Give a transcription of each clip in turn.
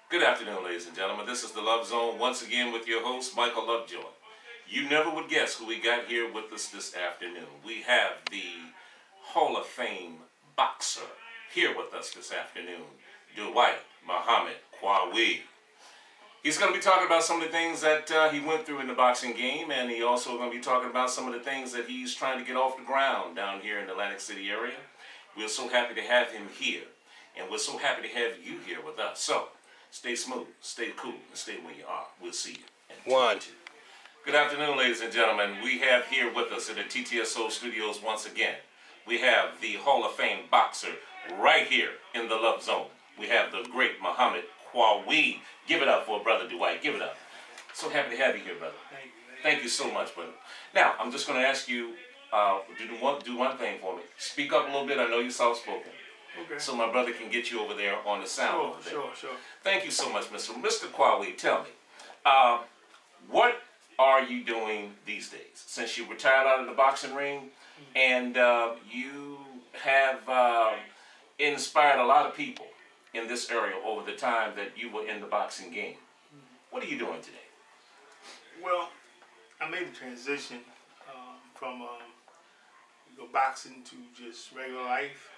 Good afternoon, ladies and gentlemen. This is the Love Zone, once again with your host, Michael LoveJoi. You never would guess who we got here with us this afternoon. We have the Hall of Fame boxer here with us this afternoon, Dwight Muhammad Qawi. He's going to be talking about some of the things that he went through in the boxing game, and he also going to be talking about some of the things that he's trying to get off the ground down here in the Atlantic City area. We're so happy to have him here, and we're so happy to have you here with us. So, stay smooth, stay cool, and stay where you are. We'll see you. One. Good afternoon, ladies and gentlemen. We have here with us in the TTSO studios once again, we have the Hall of Fame boxer right here in the Love Zone. We have the great Muhammad Qawi. Give it up for brother Dwight. Give it up. So happy to have you here, brother. Thank you, man. Thank you so much, brother. Now, I'm just going to ask you, do one thing for me. Speak up a little bit. I know you're soft-spoken. Okay. So my brother can get you over there on the sound. over there. Sure. Thank you so much, Mr. Qawi. Tell me, what are you doing these days? Since you retired out of the boxing ring, and you have inspired a lot of people in this area over the time that you were in the boxing game. What are you doing today? Well, I made the transition from boxing to just regular life.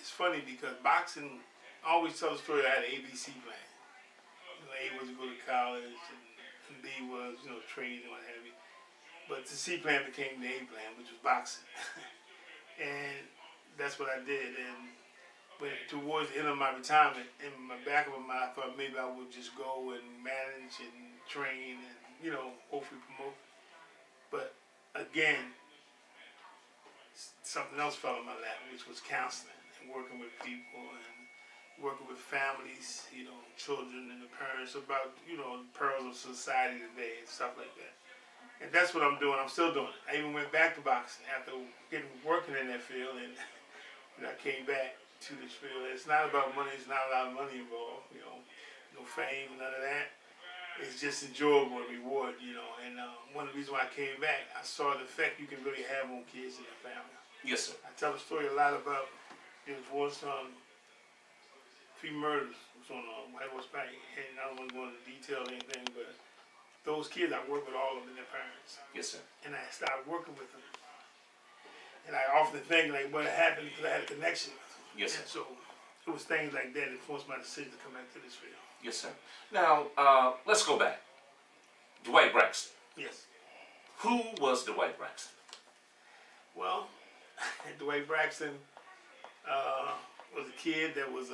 It's funny because boxing, I always tell the story. I had an ABC plan. A was to go to college, and B was, trade and what have you. But the C plan became the A plan, which was boxing. And that's what I did. And towards the end of my retirement, in my back of my mind, I thought maybe I would just go and manage and train and, hopefully promote. But again, something else fell in my lap, which was counseling and working with people and working with families, children and the parents about, the perils of society today and stuff like that. And that's what I'm doing. I'm still doing it. I even went back to boxing after working in that field, and I came back to this field. It's not about money. It's not a lot of money involved, no fame, none of that. It's just enjoyable and reward, And one of the reasons why I came back, I saw the effect you can really have on kids and their family. Yes, sir. I tell a story a lot about, there was 3 murders was on White Horse Pike, and I don't want to go into detail or anything, but those kids, I worked with all of them and their parents. Yes, sir. And I started working with them. And I often think, what happened because I had a connection with them. Yes, sir. And so it was things like that that influenced my decision to come back to this field. Yes, sir. Now, let's go back. Dwight Braxton. Yes. Who was Dwight Braxton? Well, Dwight Braxton was a kid that was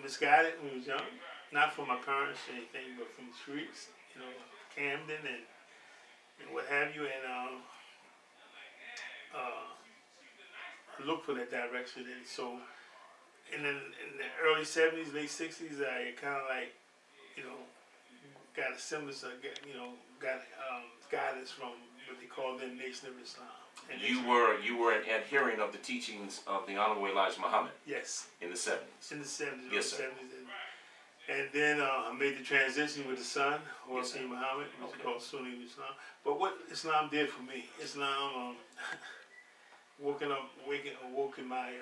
misguided when he was young. Not from my parents or anything, but from the streets, Camden and what have you. And I looked for that direction. And so in the early 70s, late 60s, I kind of got a semblance of, got guidance from what they call the Nation of Islam. And You were an adherent of the teachings of the Honorable Elijah Muhammad. Yes. In the 70s. In the 70s. Yes, sir. 70s. And then I made the transition with the son, Yes, sir. Muhammad, which is Okay. called Sunni Islam. But what Islam did for me, Islam woken my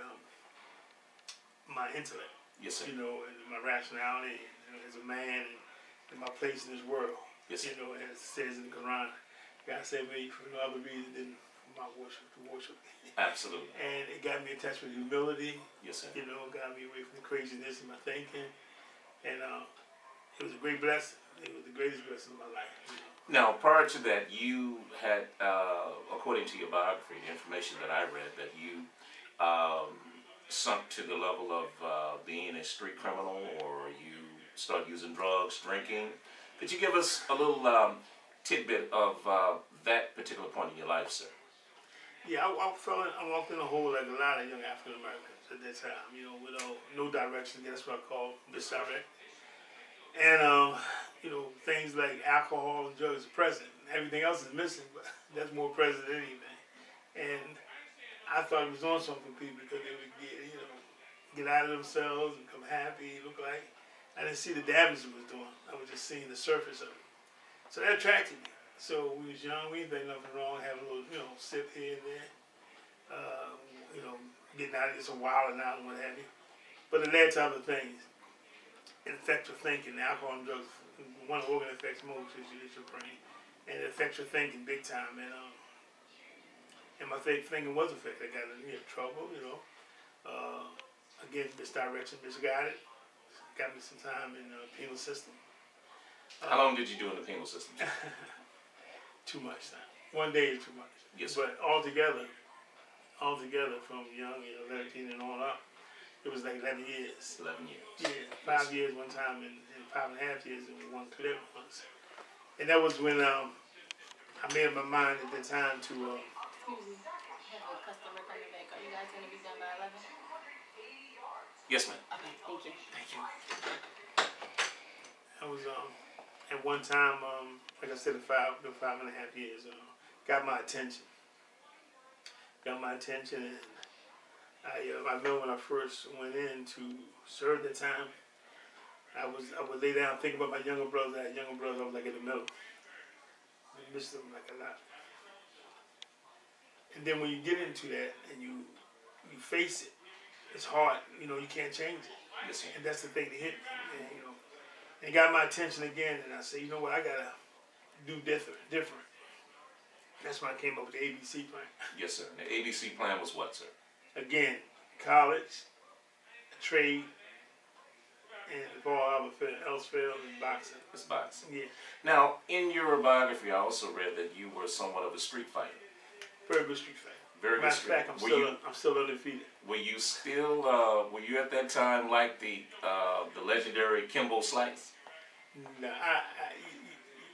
my intellect, Yes, sir. and my rationality as a man and my place in this world. Yes, sir. As it says in the Quran, God saved me for no other reason than my worship, to worship. Absolutely. And it got me in touch with humility. Yes, sir. Got me away from the craziness in my thinking. And it was a great blessing. It was the greatest blessing of my life. Now, prior to that, you had, according to your biography, the information that I read, that you sunk to the level of being a street criminal, or you started using drugs, drinking. Could you give us a little tidbit of that particular point in your life, sir? Yeah, I walked in a hole like a lot of young African Americans at that time, with no direction. That's what I call misdirect. And, things like alcohol and drugs are present. Everything else is missing, but that's more present than anything. And I thought it was on something for people because they would get out of themselves and become happy, look like. I didn't see the damage it was doing. I was just seeing the surface of it. So that attracted me. So we was young, we didn't think nothing wrong, have a little, sip here and there. Getting out of it, some wilding out and what have you. But it led to other things. It affects your thinking. Alcohol and drugs, one organ it affects most is your brain. And it affects your thinking big time. And my thinking was affected. I got into trouble, you know. Again, misdirection, misguided. Got me some time in the penal system. How long did you do in the penal system? Too much time. 1 day is too much. Yes, but altogether from young, 13 and on up, it was like 11 years. 11 years. Yeah, 5 years one time and 5.5 years in one clip once. And that was when I made up my mind at the time to. Excuse me, I have a customer coming back. Are you guys going to be done by 11? Yes, ma'am. Okay, thank you. Thank you. I was at one time, like I said, the 5.5 years, got my attention. And I remember when I first went in to serve that time, I would lay down thinking about my younger brother. That younger brother, I was like in the middle. I missed him like a lot. And then when you get into that and you face it, it's hard. You can't change it. Yes, and that's the thing that hit me. And it got my attention again. And I said, you know what? I gotta do different. That's when I came up with the ABC plan. Yes, sir. And the ABC plan was what, sir? Again, college, a trade, and if all else failed, in boxing. It's boxing. Yeah. Now, in your biography, I also read that you were somewhat of a street fighter. Very good street fighter. Very good street. Matter of fact, I'm still undefeated. Were you still? Were you at that time like the legendary Kimbo Slice? No,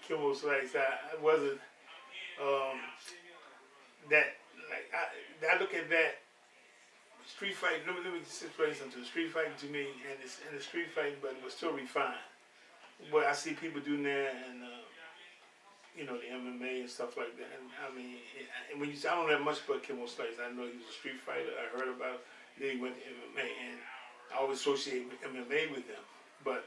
Kimbo Slice. I wasn't. I look at that street fighting. Let me explain something. Street fighting to me, and the street fighting, but it was still refined. What I see people doing there, and the MMA and stuff like that. And I mean, and when I don't know much about Kimbo Slice. I know he was a street fighter. I heard about it. Then he went to MMA, and I always associate MMA with him. But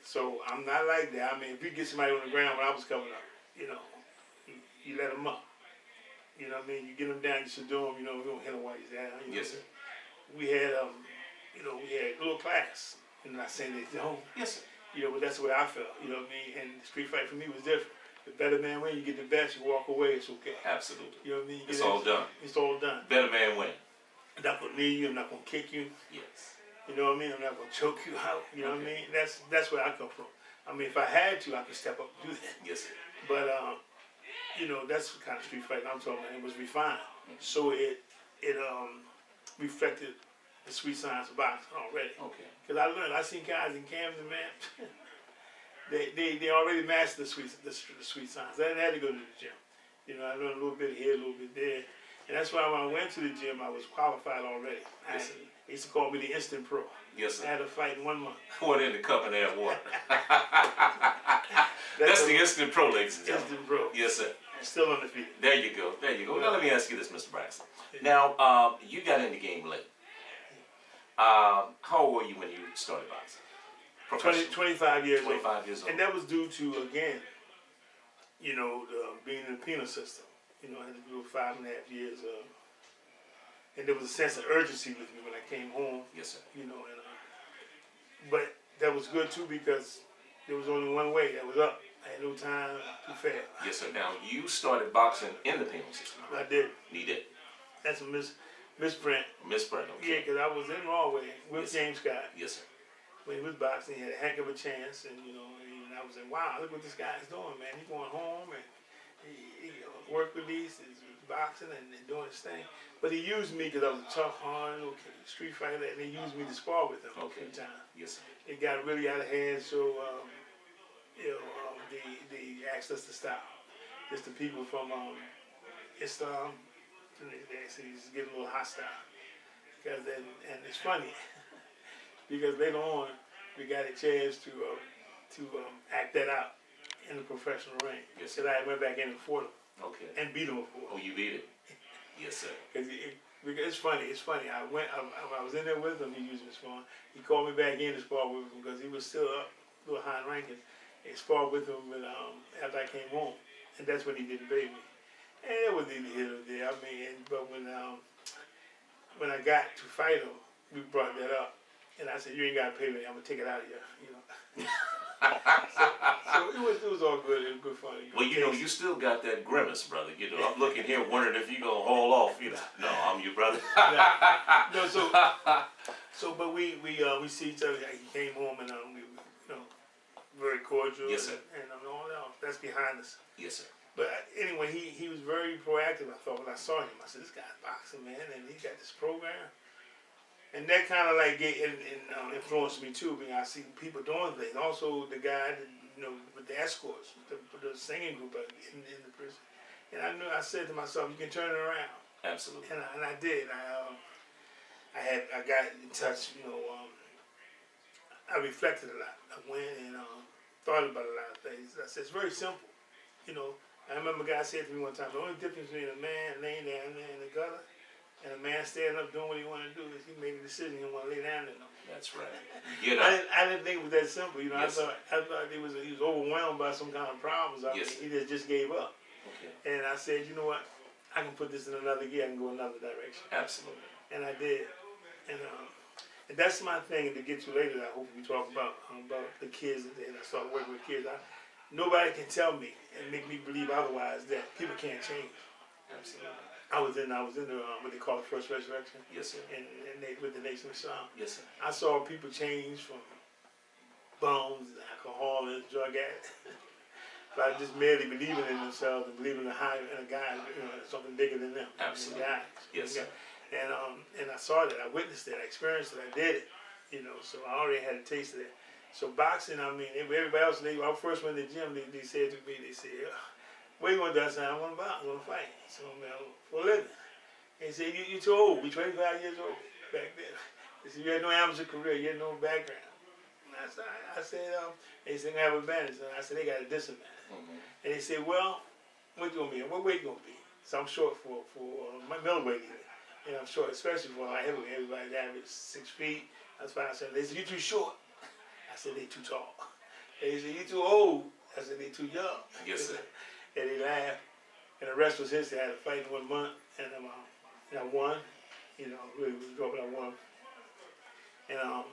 so I'm not like that. I mean, if you get somebody on the ground when I was coming up, you let them up. You know what I mean? You get them down, you subdue them. We don't hit them while he's down. Yes, sir. We had we had a little class. Not saying they don't. Yes, sir. But that's the way I felt. You know what I mean? And street fight for me was different. The better man win, you get the best, you walk away, it's okay. Absolutely. You know what I mean? It's all done. It's all done. Better man win. I'm not gonna knee you, I'm not gonna kick you. Yes. You know what I mean? I'm not gonna choke you out. You know what I mean? That's where I come from. I mean, if I had to, I could step up and do that. Yes, sir. But that's the kind of street fighting I'm talking about. It was refined, so it reflected the sweet science of boxing already. Okay. Because I seen guys in Camden, man. They already mastered the sweet science. They didn't have to go to the gym. I learned a little bit here, a little bit there, and that's why when I went to the gym, I was qualified already. They used to call me the instant pro. Yes, sir. I had to fight in 1 month. Poured in the cup and add water. That's the instant pro, ladies and gentlemen. Instant pro. Yes, sir. Still undefeated. There you go. Yeah. Now let me ask you this, Mr. Braxton. Now, you got in the game late. How old were you when you started boxing? 25 years 25 years old. And that was due to, again, being in the penal system. I had to do 5.5 years. And there was a sense of urgency with me when I came home. Yes, sir. But that was good, too, because there was only one way. That was up. I had no time to fail. Yes, sir. Now, you started boxing in the penal system. I did. You did. That's a misprint. Misprint, okay. Yeah, because I was in Norway with James Scott. Yes, sir. When he was boxing, he had a heck of a chance, and and I was like, wow, look what this guy's doing, man. He's going home and he worked with these, he's boxing and doing his thing. But he used me because I was a tough, hard, street fighter, and he used me to spar with him a few times. Yes, sir. It got really out of hand, so they asked us to stop. It's the people from Islam, they actually getting a little hostile. And it's funny. Because later on, we got a chance to act that out in the professional ring. Yes, Because I went back in and fought him. Okay. And beat him, of course. Oh, you beat it? Yes, sir. Because it's funny. I was in there with him. He used me to spar. He called me back in to spar with him because he was still up, a little high in ranking. He sparred with him after I came home, and that's when he didn't pay me. And it was neither here nor there. But when I got to fight him, we brought that up. And I said, you ain't got to pay me. I'm going to take it out of you, you know. so it was all good. It was good fun. Well, you know, you still got that grimace, brother. You know, I'm looking here wondering if you're going to haul off. You know, no, I'm your brother. No, but we see each other. He came home and we, you know, very cordial. Yes, sir. And all that. That's behind us. Yes, sir. But anyway, he was very proactive. I thought when I saw him, I said, this guy's boxing, man, and he got this program. And that kind of like influenced me too, because I see people doing things. Also, the guy, you know, with the escorts, the singing group in the prison. And I said to myself, you can turn it around. Absolutely. And I did. I got in touch. You know, I reflected a lot. I went and thought about a lot of things. I said it's very simple. You know, I remember a guy said to me one time, the only difference between a man laying down there in the gutter and a man standing up doing what he wanted to do is he made a decision he want to lay down there. That's right. Get up. I didn't think it was that simple. You know, Yes, I thought he was overwhelmed by some kind of problems. Yes, He just gave up. Okay. And I said, you know what? I can put this in another gear. I can go another direction. Absolutely. And I did. And that's my thing to get to later. I hope we talk about the kids and I started working with kids. Nobody can tell me and make me believe otherwise that people can't change. Absolutely. I was in the what they call the first resurrection. Yes, sir. And with the Nation of Islam. Yes, sir. I saw people change from bums, alcohol, and drug addicts by just merely believing in themselves and believing in a guy, you know, something bigger than them. Absolutely. Guys. Yes, sir. And I saw that, I witnessed it, I experienced it, I did it, you know. So I already had a taste of it. So boxing, I mean, everybody else, when I first went to the gym, they said to me, they said, "What you gonna do?" I said, "I want to box, I want to fight." So man, for a living. They said, "You too old. We 25 years old back then." They said, "You had no amateur career. You had no background." And I said, they said, "I have advantage." And I said, "They got a disadvantage." And they said, "Well, what you gonna be? What weight you gonna be?" So I'm short for my middleweight even. And I'm short, especially for my heavyweight. Everybody's average 6 feet. That's why I said, they said, "You too short." I said, "They too tall." They said, "You too old." I said, "They too young." Yes, sir. And they laughed. And the rest was history. I had a fight in 1 month, and I won. You know, really was dropping. I won. And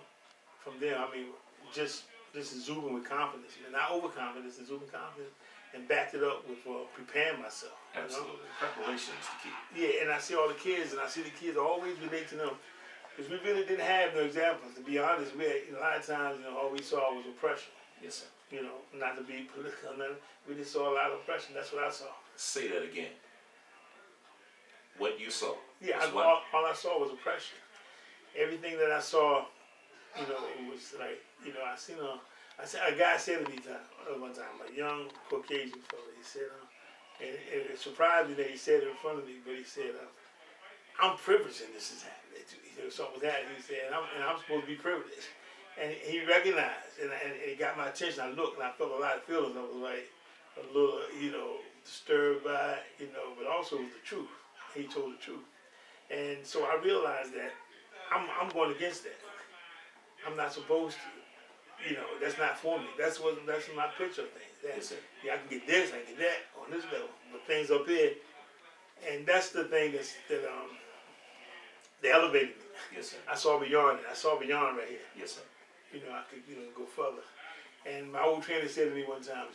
from there, I mean, just exuberant with confidence. And not overconfidence, exuberant confidence, and backed it up with preparing myself. Absolutely. Preparation is the key. Yeah, and I see all the kids, and I see the kids always relate to them. Because we really didn't have no examples. To be honest, we had, a lot of times, all we saw was oppression. Yes, sir. Not to be political, we just saw a lot of oppression. That's what I saw. Say that again. What you saw. Yeah, what? all I saw was oppression. Everything that I saw, it was like, a guy said to me one time, a young Caucasian fellow, he said, and it surprised me that he said it in front of me, but he said, "I'm privileged and this is happening." Something was happening, he said, and I'm supposed to be privileged. And he recognized, and it got my attention. I looked and I felt a lot of feelings. I was like a little, disturbed by it, but also it was the truth. He told the truth. And so I realized that I'm going against that. I'm not supposed to. That's not for me. That's my picture of things. Yes, sir. I can get this, I can get that on this level, but things up here. And that's the thing that elevated me. Yes, sir. I saw beyond it. I saw beyond right here. Yes, sir. I could, go further. And my old trainer said to me one time,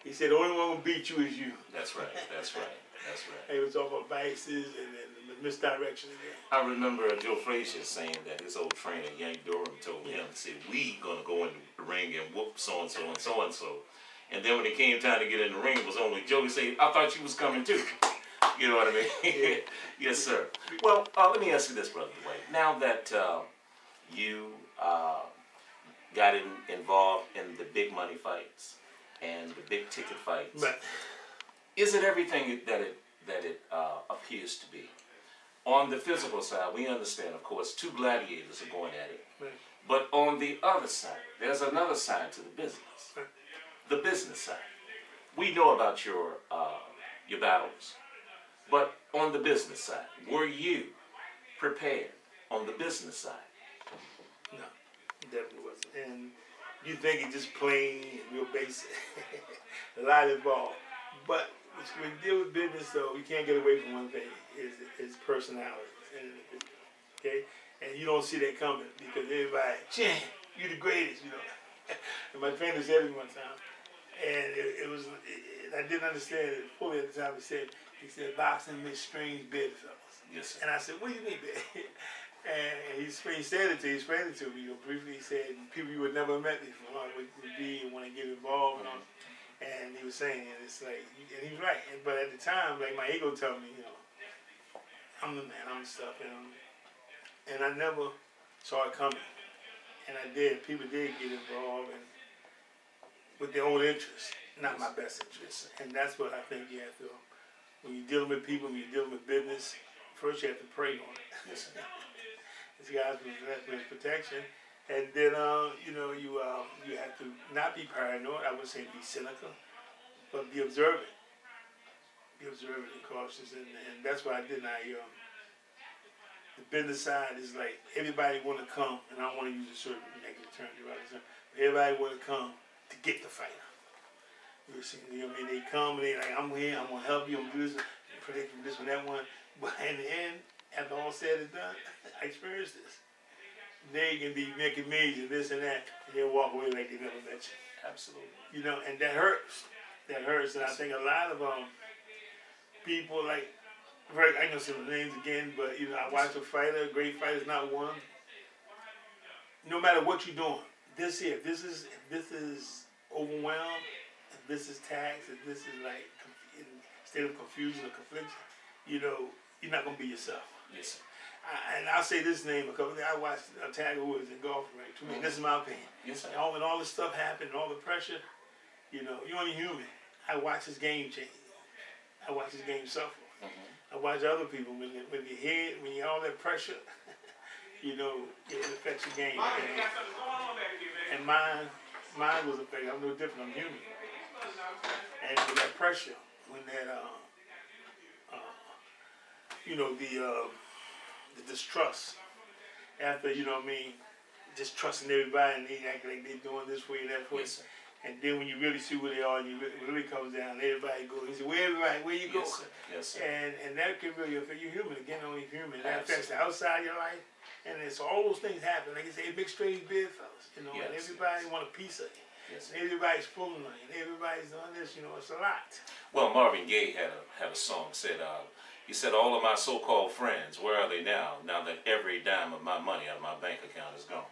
he said, "The only one who beat you is you." That's right. That's right. That's right. And he was talking about vices and misdirection again. I remember Joe Frazier saying that his old trainer, Yank Durham, told him, said, "We gonna go in the ring and whoop so-and-so and so-and-so." And then when it came time to get in the ring, it was only Joe. He said, "I thought you was coming too." You know what I mean? Yeah. Yes, sir. Well, let me ask you this, Brother Dwight. Now that you got involved in the big money fights and the big ticket fights, But is it everything that it appears to be? On the physical side, we understand, of course, two gladiators are going at it. Right. But on the other side, there's another side to the business. Right. The business side. We know about your battles. But on the business side, were you prepared on the business side? no, it definitely wasn't. And you think it's just plain, real basic, a lot involved. But when you deal with business, though, you can't get away from one thing: is personality. Okay, And you don't see that coming because everybody, Chin, you the greatest, you know. And my trainer said it one time. And it was, I didn't understand it fully at the time. He said, boxing makes strange bedfellows. Yes, sir. And I said, what do you mean, bed? And he said it to me, he explained it to me, you know, briefly. He said, people you would never met before would be and want to get involved and all. And he was saying, and it's like, and he was right. But at the time, like my ego told me, you know, I'm the man, I'm the stuff, and I never saw it coming. And I did. People did get involved and with their own interests, not my best interests. And that's what I think you have to, when you're dealing with people, when you're dealing with business, first you have to pray on it. Yes, sir. It's God's protection. And then, you know, you have to not be paranoid. I wouldn't say be cynical, but be observant. Be observant and cautious. And that's what I did. The business side is like everybody want to come, and I don't want to use a certain negative term, but everybody want to come to get the fighter. You know what I mean? They come and they like, I'm here, I'm going to help you, I'm going to do this, predict from this one, that one. But in the end, after all said and done, I experienced this. They can be making millions and this and that, and they'll walk away like they never met you. Absolutely. You know, and that hurts. That hurts. And I think a lot of people like, I ain't gonna say the names again, but you know, I watch a fighter, a great fighter's not one. No matter what you're doing, if this is overwhelmed, if this is taxed, if this is like in a state of confusion or confliction, you know, you're not gonna be yourself. Yes, sir. And I'll say this name a couple of days. I watched Tiger Woods in golf, right? To me, this is my opinion. Yes, sir. And all this stuff happened, all the pressure, you know, you're only human. I watch his game change. I watch his game suffer. I watch other people when you hear, when you all that pressure, you know, it affects your game. And mine was affected. I'm no different. I'm human. And with that pressure, when that, you know, the distrust after, you know what I mean, just trusting everybody and they act like they're doing this for you, that for you. Yes, sir. And then when you really see where they are and you really comes down, everybody goes, he said, where everybody, where you go? Yes, sir. Yes, sir. And that can really affect you. Human, again, only human. That affects the outside of your life. And so all those things happen. Like you say, big strange bedfellows, you know, Yes, and everybody want a piece of you. Yes, sir. Everybody's pulling on you. Everybody's doing this, you know, it's a lot. Well, Marvin Gaye had a song said, he said, all of my so-called friends, where are they now? Now that every dime of my money out of my bank account is gone.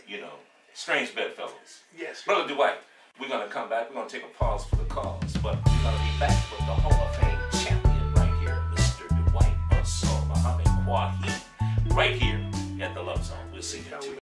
You know, strange bedfellows. Yes. Brother Dwight, we're going to come back. We're going to take a pause for the cause, but we're going to be back with the Hall of Fame champion right here, Mr. Dwight Muhammad Qawi, right here at the LoveZone. We'll see you in 2 minutes.